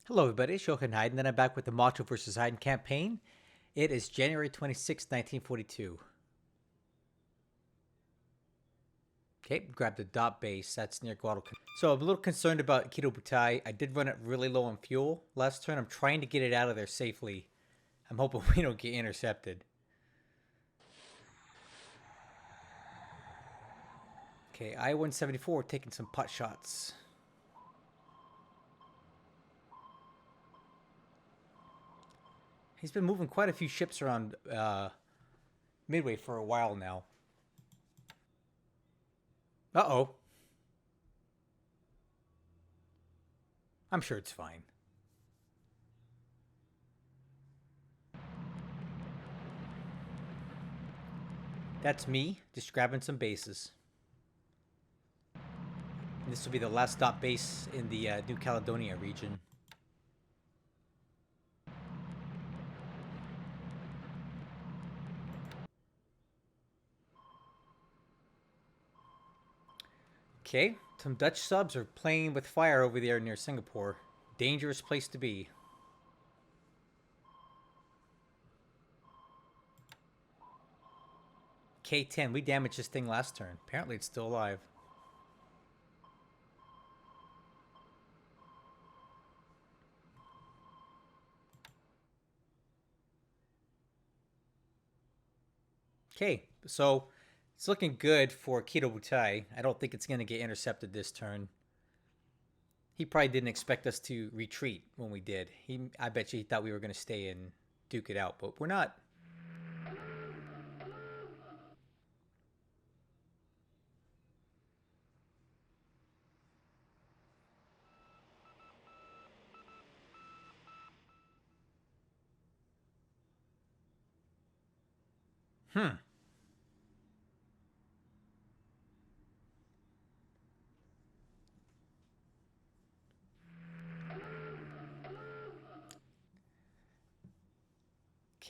Hello everybody, it's Heiden, then I'm back with the Macho versus Heiden campaign. It is January 26, 1942. Okay, grab the dot base, that's near Guadalcanal. So I'm a little concerned about Kido Butai. I did run it really low on fuel last turn. I'm trying to get it out of there safely. I'm hoping we don't get intercepted. Okay, I-174 taking some pot shots. He's been moving quite a few ships around Midway for a while now. Uh-oh. I'm sure it's fine. That's me, just grabbing some bases. And this will be the last dot base in the New Caledonia region. Okay, some Dutch subs are playing with fire over there near Singapore. Dangerous place to be. K-10, we damaged this thing last turn. Apparently it's still alive. Okay, so it's looking good for Kido Butai. I don't think it's going to get intercepted this turn. He probably didn't expect us to retreat when we did. I bet you he thought we were going to stay and duke it out, but we're not. Hmm.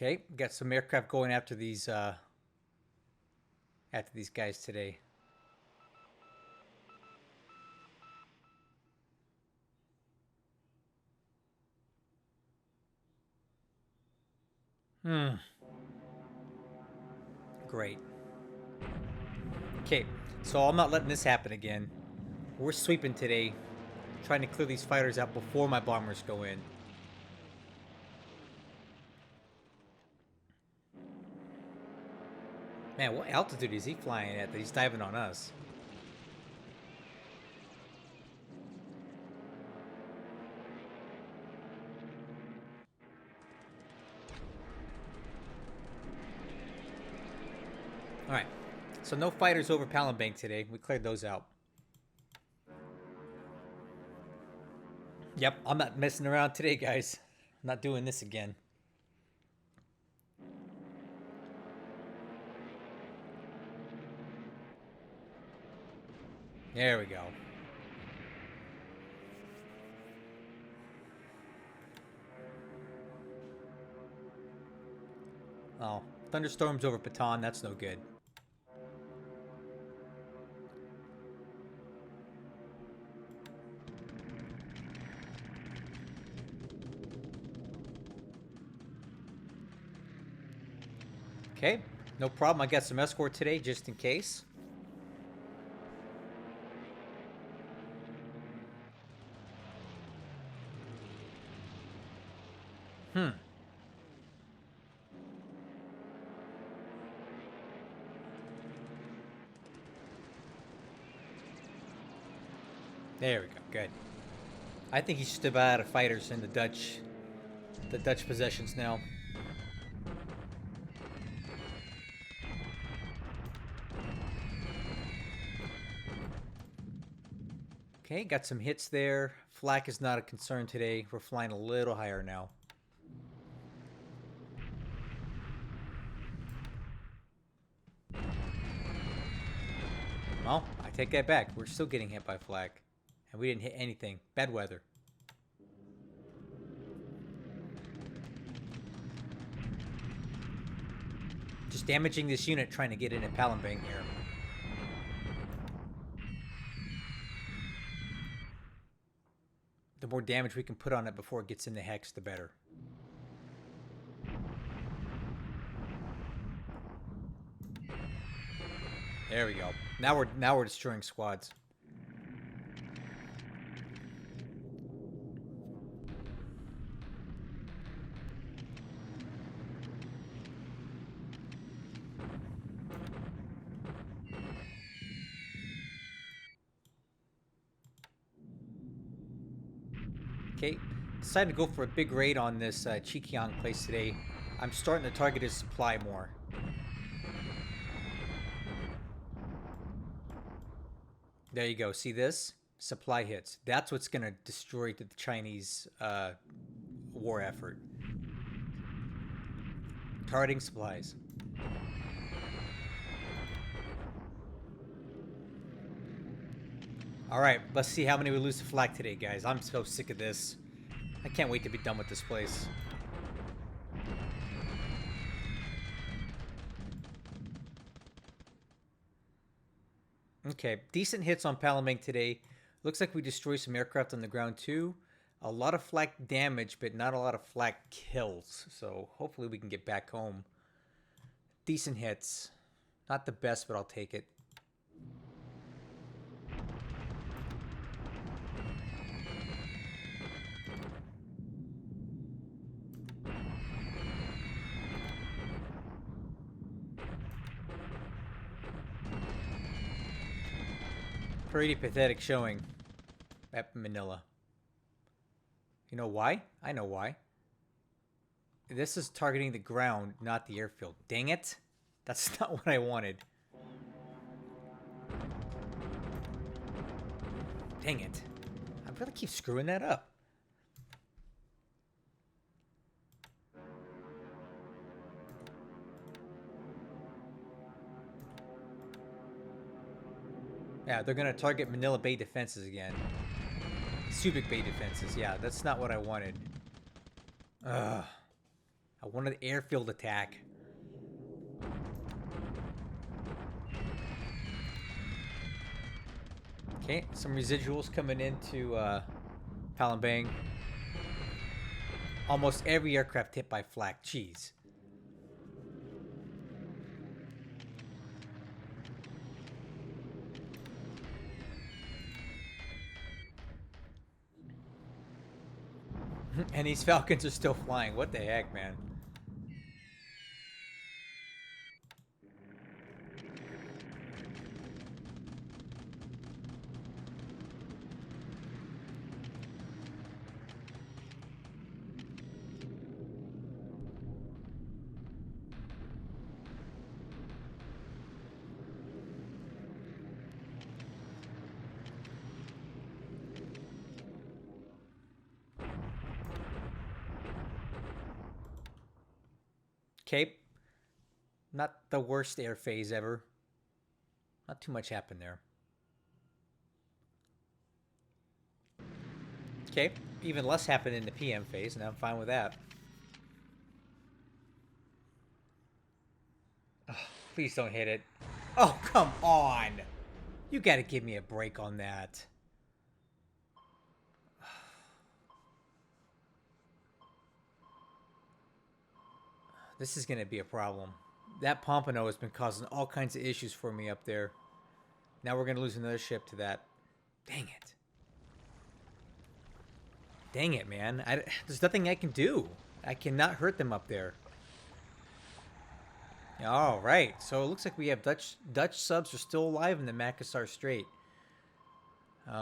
Okay, got some aircraft going after these guys today. Hmm. Great. Okay, so I'm not letting this happen again. We're sweeping today, trying to clear these fighters out before my bombers go in. Man, what altitude is he flying at that he's diving on us? Alright, so no fighters over Palembang today. We cleared those out. Yep, I'm not messing around today, guys. I'm not doing this again. There we go. Oh, thunderstorms over Bataan, that's no good. Okay, no problem. I got some escort today just in case. Hmm. There we go. Good. I think he's just about out of fighters in the Dutch possessions now. Okay, got some hits there. Flak is not a concern today. We're flying a little higher now. Well, I take that back. We're still getting hit by flak. And we didn't hit anything. Bad weather. Just damaging this unit trying to get in at Palembang here. The more damage we can put on it before it gets into hex, the better. There we go. Now we're destroying squads. Okay, decided to go for a big raid on this Chikiang place today. I'm starting to target his supply more. There you go. See this? Supply hits. That's what's going to destroy the Chinese war effort. Targeting supplies. Alright, let's see how many we lose to flak today, guys. I'm so sick of this. I can't wait to be done with this place. Okay, decent hits on Palembang today. Looks like we destroyed some aircraft on the ground too. A lot of flak damage, but not a lot of flak kills. So hopefully we can get back home. Decent hits. Not the best, but I'll take it. Pretty pathetic showing at Manila. You know why? I know why. This is targeting the ground, not the airfield. Dang it. That's not what I wanted. Dang it. I'm gonna keep screwing that up. Yeah, they're gonna target Manila Bay defenses again. Subic Bay defenses. Yeah, that's not what I wanted. Ugh. I wanted airfield attack. Okay, some residuals coming into Palembang. Almost every aircraft hit by flak. Jeez. And these Falcons are still flying. What the heck, man? Okay. Not the worst air phase ever. Not too much happened there. Okay. Even less happened in the PM phase, and I'm fine with that. Oh, please don't hit it. Oh, come on. You gotta give me a break on that. This is gonna be a problem. That Pompano has been causing all kinds of issues for me up there. Now we're gonna lose another ship to that. Dang it. Dang it, man. There's nothing I can do. I cannot hurt them up there. All right. So it looks like we have Dutch subs are still alive in the Makassar Strait.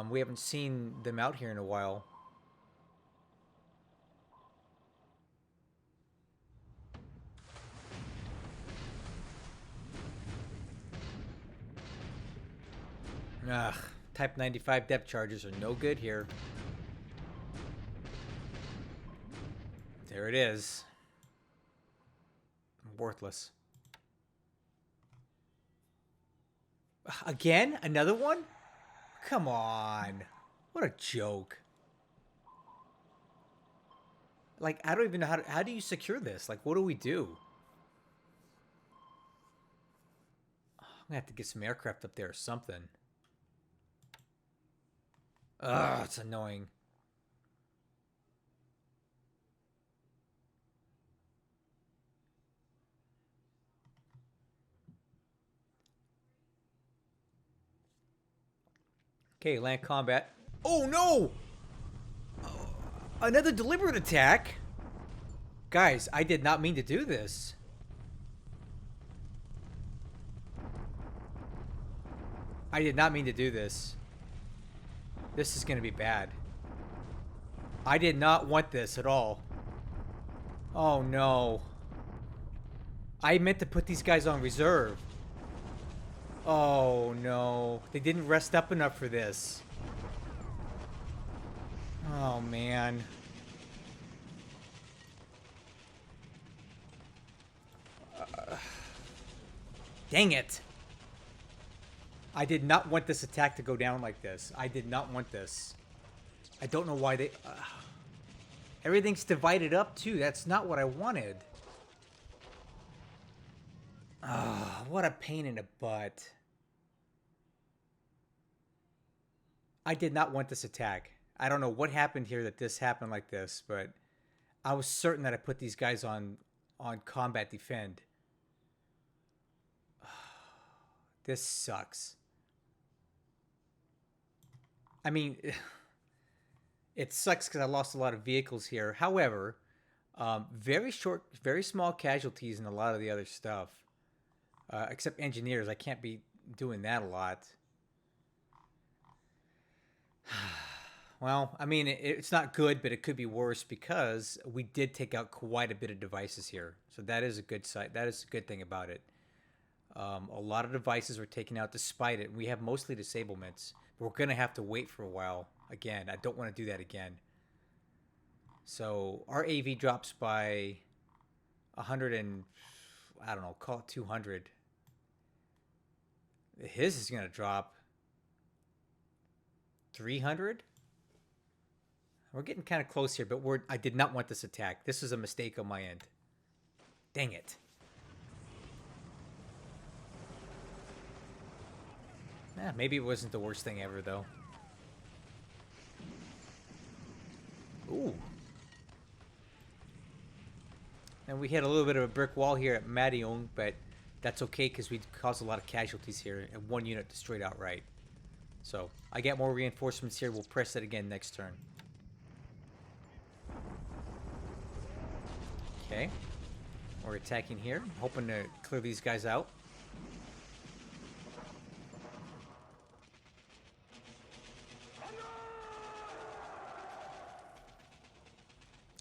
We haven't seen them out here in a while. Ugh. Type 95 depth charges are no good here. There it is. Worthless. Again? Another one? Come on. What a joke. Like, I don't even know how do you secure this? Like, what do we do? I'm gonna have to get some aircraft up there or something. Ugh, it's annoying. Okay, land combat. Oh no! Another deliberate attack? Guys, I did not mean to do this. I did not mean to do this. This is going to be bad. I did not want this at all. Oh no. I meant to put these guys on reserve. Oh no. They didn't rest up enough for this. Oh man. Dang it. I did not want this attack to go down like this. I did not want this. I don't know why they... everything's divided up too. That's not what I wanted. What a pain in the butt. I did not want this attack. I don't know what happened here that this happened like this, but I was certain that I put these guys on combat defend. This sucks. I mean, it sucks because I lost a lot of vehicles here. However, very small casualties in a lot of the other stuff. Except engineers. I can't be doing that a lot. Well, I mean, it's not good, but it could be worse because we did take out quite a bit of devices here. So that is a good side. That is a good thing about it. A lot of devices were taken out despite it. We have mostly disablements. But we're going to have to wait for a while. Again, I don't want to do that again. So our AV drops by 100 and... I don't know, call it 200. His is going to drop 300? We're getting kind of close here, but I did not want this attack. This is a mistake on my end. Dang it. Maybe it wasn't the worst thing ever, though. Ooh. And we hit a little bit of a brick wall here at Madiong, but that's okay because we caused a lot of casualties here and one unit destroyed outright. So, I get more reinforcements here. We'll press it again next turn. Okay. We're attacking here. Hoping to clear these guys out.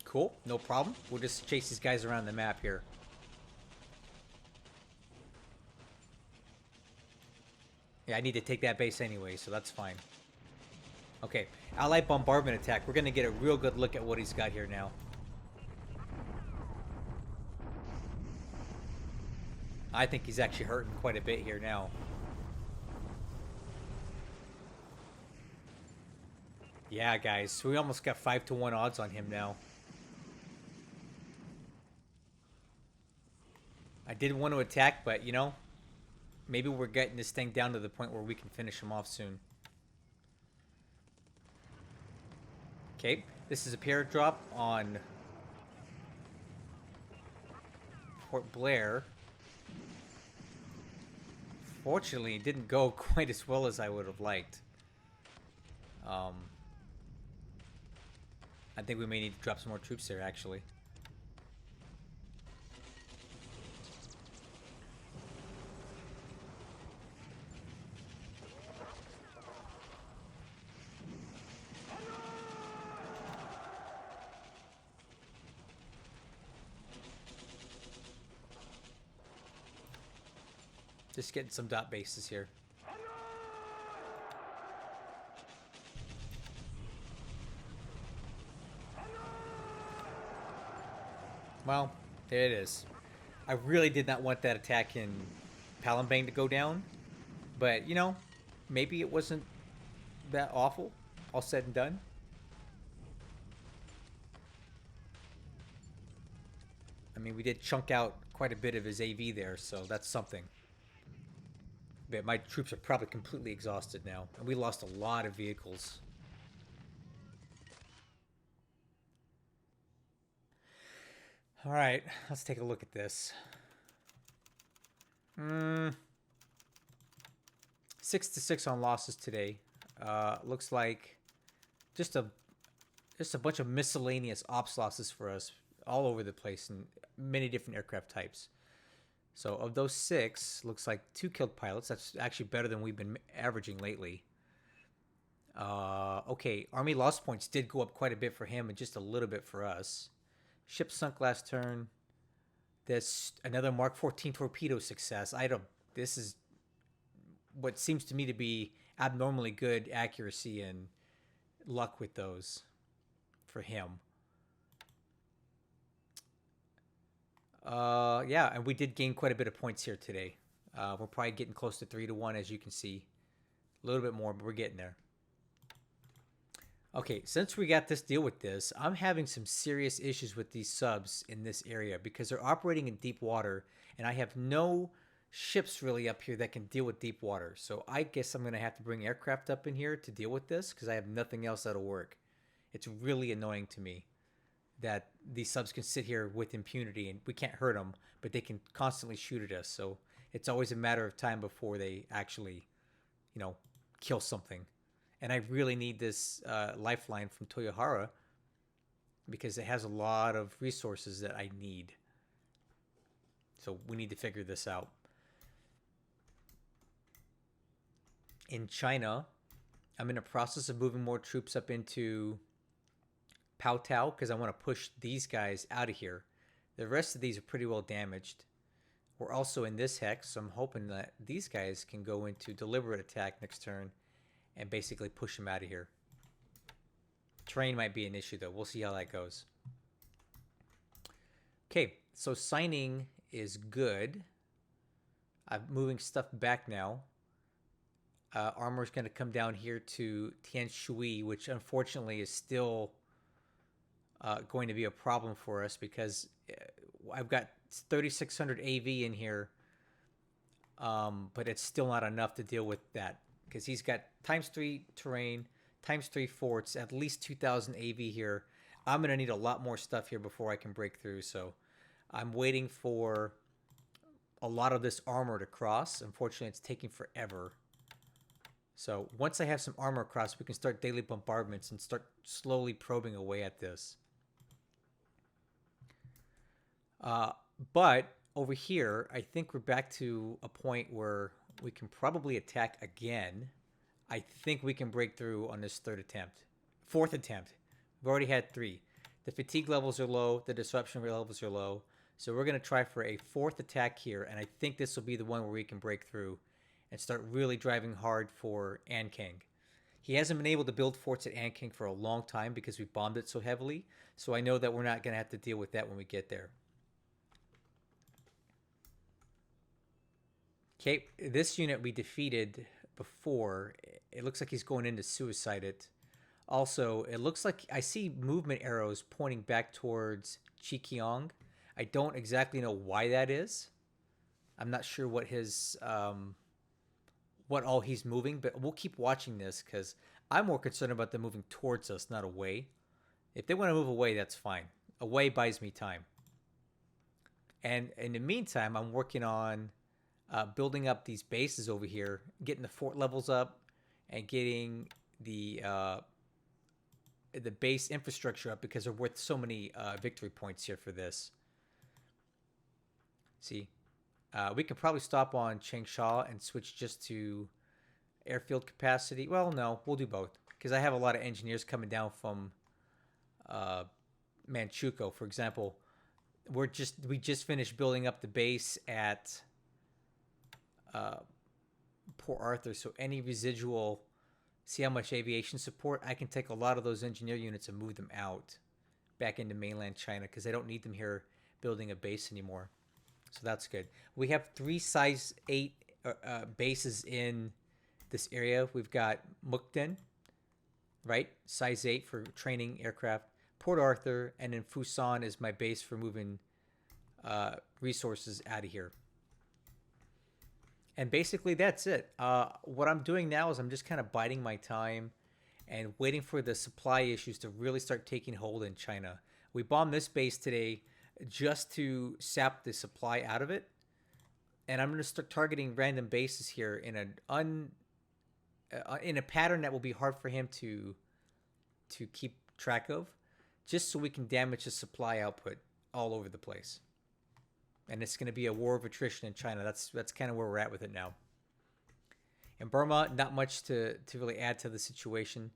Cool, no problem. We'll just chase these guys around the map here. Yeah, I need to take that base anyway, so that's fine. Okay, Allied bombardment attack. We're going to get a real good look at what he's got here now. I think he's actually hurting quite a bit here now. Yeah, guys, we almost got 5-to-1 odds on him now. I did want to attack, but, you know, maybe we're getting this thing down to the point where we can finish him off soon. Okay, this is a pair drop on Fort Blair. Fortunately, it didn't go quite as well as I would have liked. I think we may need to drop some more troops there, actually. Just getting some dot bases here. Well, there it is. I really did not want that attack in Palembang to go down. But, you know, maybe it wasn't that awful, all said and done. I mean, we did chunk out quite a bit of his AV there, so that's something. But my troops are probably completely exhausted now. And we lost a lot of vehicles. Alright, let's take a look at this. 6-6 on losses today. Looks like just a just a bunch of miscellaneous ops losses for us all over the place in many different aircraft types. So of those 6, looks like 2 killed pilots. That's actually better than we've been averaging lately. Okay, Army lost points did go up quite a bit for him and just a little bit for us. Ship sunk last turn. This another Mark 14 torpedo success. I don't. This is what seems to me to be abnormally good accuracy and luck with those for him. Yeah, and we did gain quite a bit of points here today. We're probably getting close to 3-1, as you can see. A little bit more, but we're getting there. Okay, since we got this deal with this, I'm having some serious issues with these subs in this area because they're operating in deep water, and I have no ships really up here that can deal with deep water. So I guess I'm going to have to bring aircraft up in here to deal with this because I have nothing else that'll work. It's really annoying to me that these subs can sit here with impunity and we can't hurt them, but they can constantly shoot at us. So it's always a matter of time before they actually, kill something. And I really need this lifeline from Toyohara because it has a lot of resources that I need. So we need to figure this out. In China, I'm in the process of moving more troops up into Pautao because I want to push these guys out of here. The rest of these are pretty well damaged. We're also in this hex, so I'm hoping that these guys can go into deliberate attack next turn and basically push them out of here. Terrain might be an issue though. We'll see how that goes. Okay, so signing is good. I'm moving stuff back now. Armor is going to come down here to Tianshui, which unfortunately is still going to be a problem for us because I've got 3,600 AV in here, but it's still not enough to deal with that because he's got ×3 terrain, ×3 forts, at least 2,000 AV here. I'm going to need a lot more stuff here before I can break through, so I'm waiting for a lot of this armor to cross. Unfortunately, it's taking forever. So once I have some armor across, we can start daily bombardments and start slowly probing away at this. But over here, I think we're back to a point where we can probably attack again. I think we can break through on this fourth attempt. We've already had 3. The fatigue levels are low. The disruption levels are low. So we're going to try for a 4th attack here. And I think this will be the one where we can break through and start really driving hard for Ankang. He hasn't been able to build forts at Ankang for a long time because we bombed it so heavily. So I know that we're not going to have to deal with that when we get there. Okay, this unit we defeated before. It looks like he's going in to suicide it. Also, it looks like I see movement arrows pointing back towards Chikiong. I don't exactly know why that is. I'm not sure what his what all he's moving, but we'll keep watching this because I'm more concerned about them moving towards us, not away. If they want to move away, that's fine. Away buys me time. And in the meantime, I'm working on building up these bases over here, getting the fort levels up, and getting the base infrastructure up because they're worth so many victory points here for this. See, we can probably stop on Changsha and switch just to airfield capacity. Well, no, we'll do both because I have a lot of engineers coming down from Manchukuo, for example. We just finished building up the base at Port Arthur, so any residual, see how much aviation support, I can take a lot of those engineer units and move them out back into mainland China because I don't need them here building a base anymore. So that's good. We have 3 size 8 bases in this area. We've got Mukden, right? Size 8 for training aircraft. Port Arthur, and then Fusan is my base for moving resources out of here. And basically that's it. What I'm doing now is I'm just kind of biding my time and waiting for the supply issues to really start taking hold in China. We bombed this base today just to sap the supply out of it. And I'm going to start targeting random bases here in an in a pattern that will be hard for him to keep track of, just so we can damage the supply output all over the place. And it's going to be a war of attrition in China. That's kind of where we're at with it now. In Burma, not much to really add to the situation.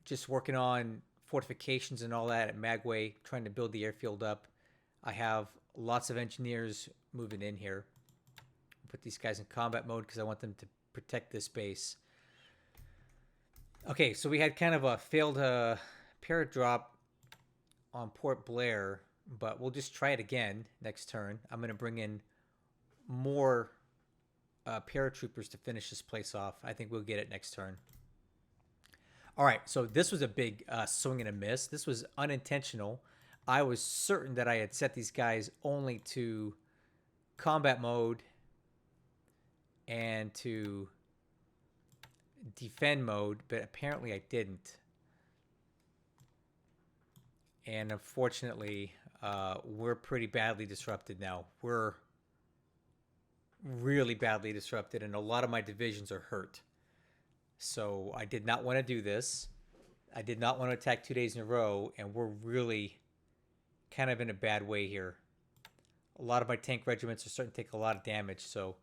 Just working on fortifications and all that at Magway, trying to build the airfield up. I have lots of engineers moving in here. Put these guys in combat mode because I want them to protect this base. Okay, so we had kind of a failed paradrop on Port Blair, but we'll just try it again next turn. I'm going to bring in more paratroopers to finish this place off. I think we'll get it next turn. All right, so this was a big swing and a miss. This was unintentional. I was certain that I had set these guys only to combat mode and to defend mode, but apparently I didn't. And unfortunately, we're pretty badly disrupted now. We're really badly disrupted, and a lot of my divisions are hurt. So I did not want to do this. I did not want to attack 2 days in a row, and we're really kind of in a bad way here. A lot of my tank regiments are starting to take a lot of damage, so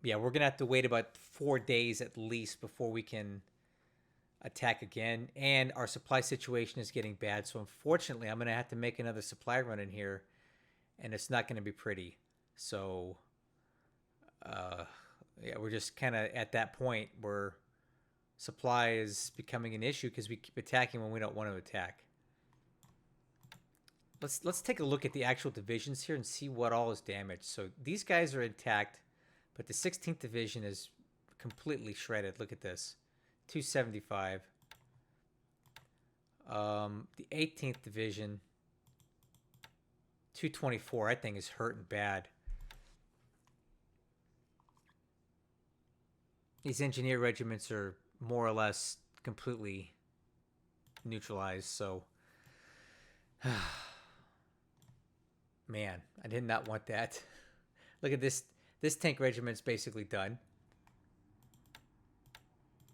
yeah, we're going to have to wait about 4 days at least before we can attack again. And our supply situation is getting bad, so unfortunately I'm going to have to make another supply run in here, and it's not going to be pretty. So yeah, we're just kind of at that point where supply is becoming an issue because we keep attacking when we don't want to attack. Let's take a look at the actual divisions here and see what all is damaged. So these guys are intact, but the 16th Division is completely shredded. Look at this. 275. The 18th Division, 224, I think is hurting bad. These engineer regiments are more or less completely neutralized, so man, I did not want that. Look at this. This tank regiment's basically done.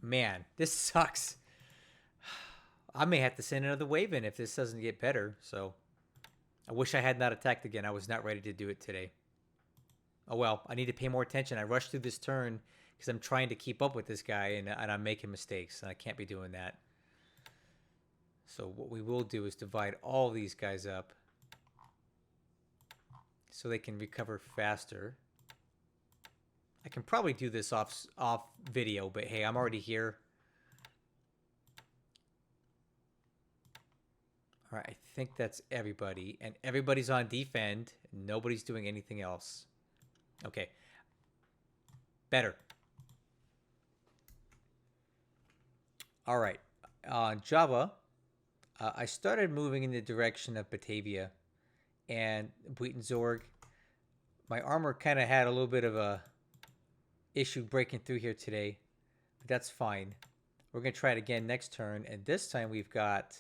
Man, this sucks. I may have to send another wave in if this doesn't get better. So I wish I had not attacked again. I was not ready to do it today. Oh well, I need to pay more attention. I rushed through this turn because I'm trying to keep up with this guy, and I'm making mistakes, and I can't be doing that. So what we will do is divide all these guys up so they can recover faster. I can probably do this off video, but hey, I'm already here. All right, I think that's everybody, and everybody's on defend. Nobody's doing anything else. Okay, better. All right, on Java, I started moving in the direction of Batavia and Buitenzorg. My armor kind of had a little bit of a issue breaking through here today, but that's fine. We're going to try it again next turn, and this time we've got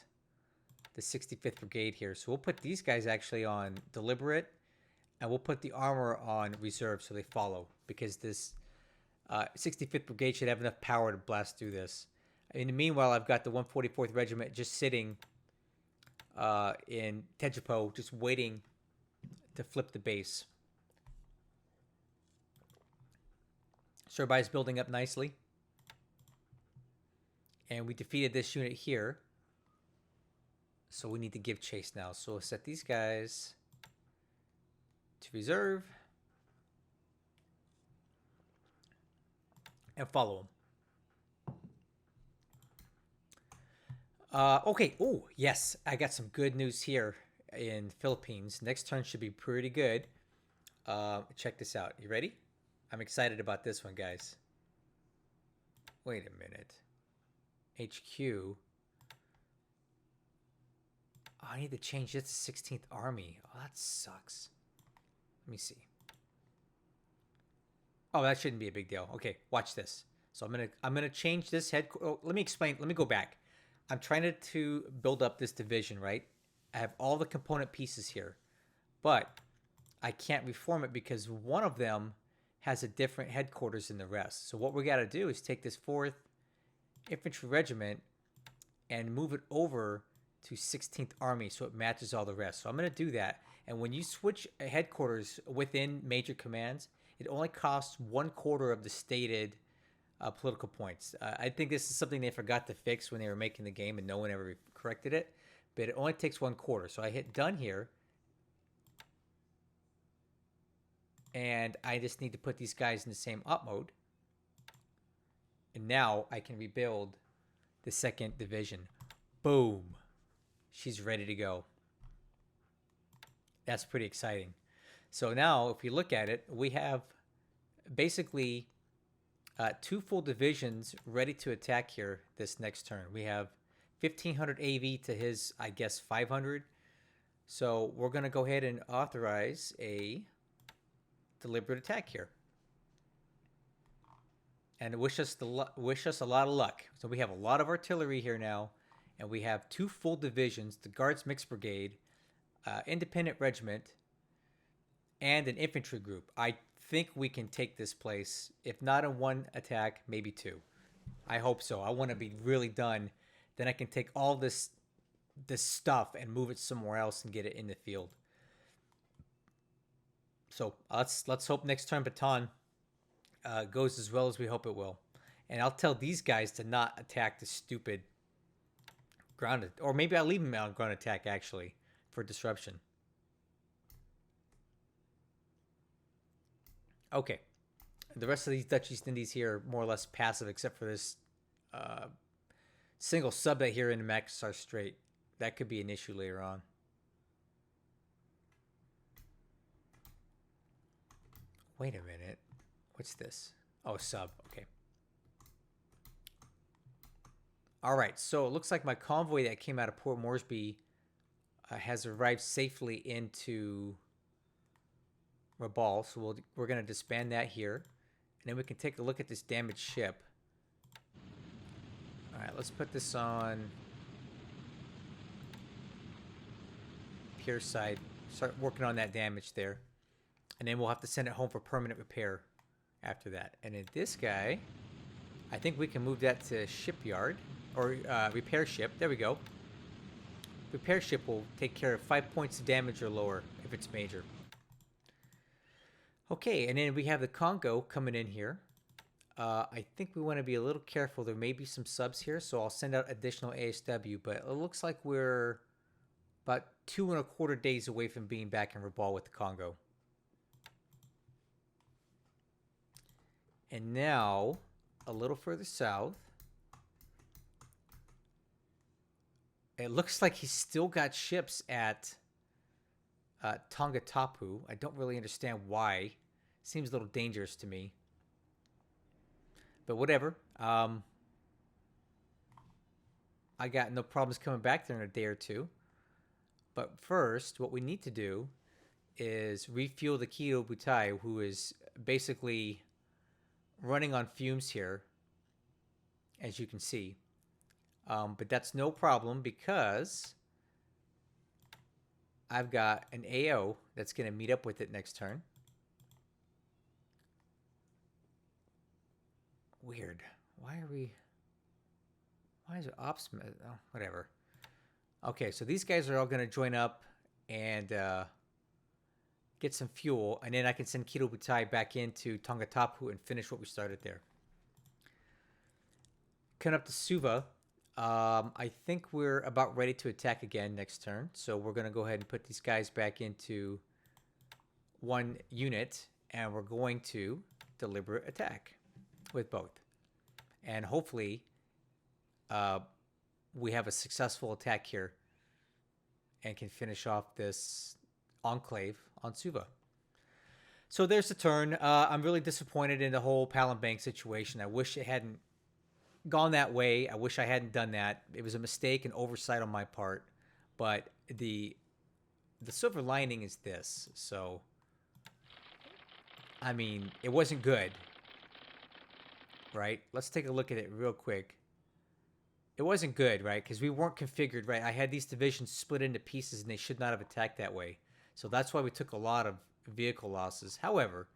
the 65th Brigade here. So we'll put these guys actually on deliberate, and we'll put the armor on reserve so they follow, because this 65th Brigade should have enough power to blast through this. In the meanwhile, I've got the 144th Regiment just sitting in Tejipo, just waiting to flip the base. So everybody's building up nicely. And we defeated this unit here. So we need to give chase now. So we'll set these guys to reserve. And follow them. Okay. Oh, yes. I got some good news here in Philippines. Next turn should be pretty good. Check this out. You ready? I'm excited about this one, guys. Wait a minute. HQ. Oh, I need to change this to 16th Army. Oh, that sucks. Let me see. Oh, that shouldn't be a big deal. Okay, watch this. So I'm gonna change this head. Oh, let me explain. Let me go back. I'm trying to build up this division, right? I have all the component pieces here, but I can't reform it because one of them has a different headquarters than the rest. So what we got to do is take this 4th Infantry Regiment and move it over to 16th Army so it matches all the rest. So I'm going to do that. And when you switch headquarters within major commands, it only costs 1/4 of the stated political points. I think this is something they forgot to fix when they were making the game and no one ever corrected it. But it only takes 1/4. So I hit done here. And I just need to put these guys in the same op mode. And now I can rebuild the 2nd Division. Boom. She's ready to go. That's pretty exciting. So now, if you look at it, we have basically 2 full divisions ready to attack here this next turn. We have 1,500 AV to his, I guess, 500. So we're going to go ahead and authorize a deliberate attack here. And wish us a lot of luck. So we have a lot of artillery here now, and we have 2 full divisions: the Guards Mixed Brigade, Independent Regiment, and an infantry group. I think we can take this place, if not in 1 attack, maybe 2. I hope so. I want to be really done. Then I can take all this stuff and move it somewhere else and get it in the field. So let's hope next turn Baton goes as well as we hope it will. And I'll tell these guys to not attack the stupid ground, or maybe I'll leave them on ground attack actually for disruption. Okay, the rest of these Dutch East Indies here are more or less passive, except for this single sub that here in the Makassar Strait. That could be an issue later on. Wait a minute. What's this? Oh, sub. Okay. All right. So it looks like my convoy that came out of Port Moresby has arrived safely into Rabaul. So we're going to disband that here. And then we can take a look at this damaged ship. All right. Let's put this on pier side. Start working on that damage there. And then we'll have to send it home for permanent repair after that. And then this guy, I think we can move that to shipyard or repair ship. There we go. Repair ship will take care of 5 points of damage or lower if it's major. Okay, and then we have the Congo coming in here. I think we want to be a little careful. There may be some subs here, so I'll send out additional ASW. But it looks like we're about 2.25 days away from being back in Rabaul with the Congo. And now, a little further south, it looks like he's still got ships at Tongatapu. I don't really understand why. Seems a little dangerous to me. But whatever. I got no problems coming back there in a day or two. But first, what we need to do is refuel the Kido Butai, who is basically running on fumes here, as you can see. But that's no problem because I've got an AO that's going to meet up with it next turn. Weird. Why is it ops? Oh, whatever. Okay, so these guys are all going to join up and get some fuel, and then I can send Kido Butai back into Tongatapu and finish what we started there. Coming up to Suva, I think we're about ready to attack again next turn, so we're going to go ahead and put these guys back into 1 unit, and we're going to deliberate attack with both. And hopefully we have a successful attack here and can finish off this enclave on Suva. So there's the turn. I'm really disappointed in the whole Palembang situation. I wish it hadn't gone that way. I wish I hadn't done that. It was a mistake and oversight on my part. But the silver lining is this. So, I mean, it wasn't good, right? Let's take a look at it real quick. It wasn't good, right? Because we weren't configured right. I had these divisions split into pieces, and they should not have attacked that way. So that's why we took a lot of vehicle losses. However,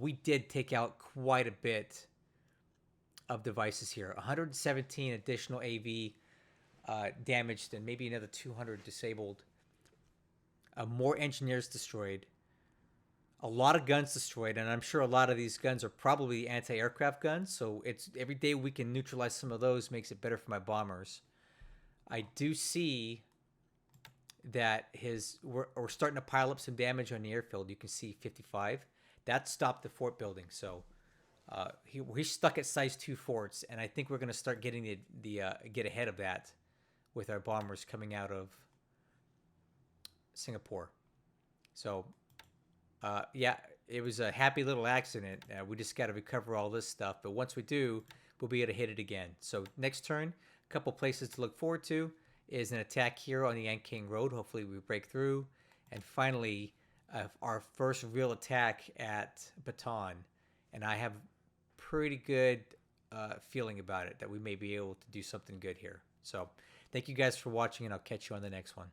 We did take out quite a bit of devices here. 117 additional AV damaged, and maybe another 200 disabled. More engineers destroyed. A lot of guns destroyed, and I'm sure a lot of these guns are probably anti-aircraft guns. So it's every day we can neutralize some of those makes it better for my bombers. I do see that we're starting to pile up some damage on the airfield. You can see 55. That stopped the fort building. So he's stuck at size 2 forts, and I think we're going to start getting get ahead of that with our bombers coming out of Singapore. So yeah, it was a happy little accident. We just got to recover all this stuff, but once we do, we'll be able to hit it again. So next turn, a couple places to look forward to is an attack here on the Yankang Road. Hopefully we break through. And finally, our first real attack at Bataan. And I have pretty good feeling about it that we may be able to do something good here. So thank you guys for watching, and I'll catch you on the next one.